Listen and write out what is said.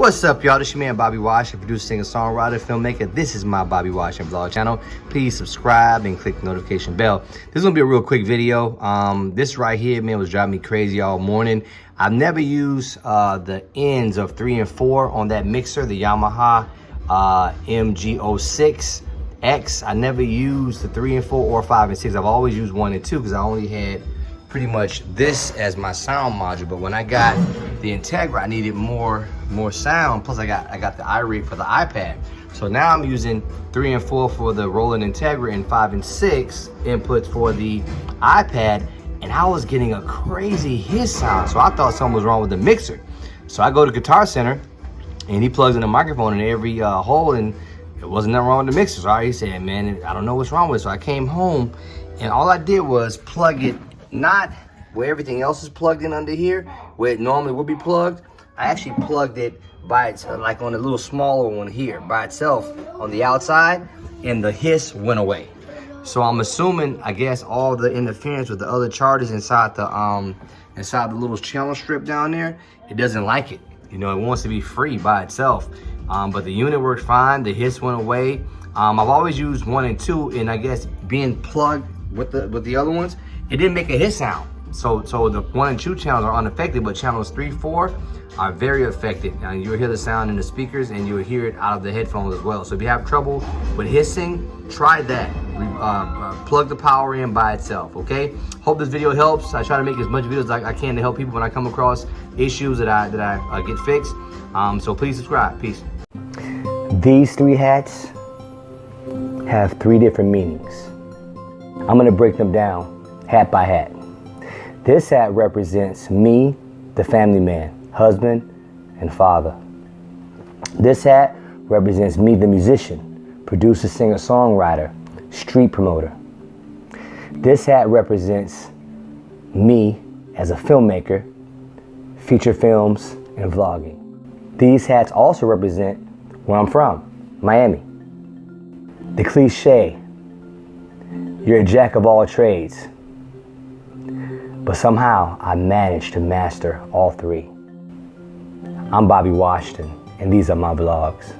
What's up, y'all? This your man Bobby Washington, producer, singer, songwriter, filmmaker. This is my Bobby Washington vlog channel. Please subscribe and click the notification bell. This is gonna be a real quick video. This right here, man, was driving me crazy all morning. I've never used the ends of 3 and 4 on that mixer, the Yamaha MG06X. I never used the 3 and 4 or 5 and 6. I've always used 1 and 2 because I only had pretty much this as my sound module. But when I got the Integra, I needed more sound. Plus I got the iRig for the iPad. So now I'm using 3 and 4 for the Roland Integra and 5 and 6 inputs for the iPad. And I was getting a crazy hiss sound. So I thought something was wrong with the mixer. So I go to Guitar Center and he plugs in a microphone in every hole, and it wasn't nothing wrong with the mixer. So he said, man, I don't know what's wrong with it. So I came home and all I did was plug it, not where everything else is plugged in under here, where it normally would be plugged. I actually plugged it by itself, like on a little smaller one here, by itself on the outside, and the hiss went away. So I'm assuming, I guess, all the interference with the other chargers inside the little channel strip down there, it doesn't like it. You know, it wants to be free by itself. But the unit worked fine, the hiss went away. I've always used 1 and 2, and I guess being plugged with the other ones, it didn't make a hiss sound. So the 1 and 2 channels are unaffected, but channels 3, 4 are very affected. And you'll hear the sound in the speakers, and you'll hear it out of the headphones as well. So if you have trouble with hissing, try that. Plug the power in by itself, okay? Hope this video helps. I try to make as much videos as I can to help people when I come across issues that I get fixed. So please subscribe. Peace. These 3 hats have 3 different meanings. I'm gonna break them down hat by hat. This hat represents me, the family man, husband and father. This hat represents me, the musician, producer, singer, songwriter, street promoter. This hat represents me as a filmmaker, feature films and vlogging. These hats also represent where I'm from, Miami. The cliche, you're a jack of all trades. But somehow I managed to master all 3. I'm Bobby Washington, and these are my vlogs.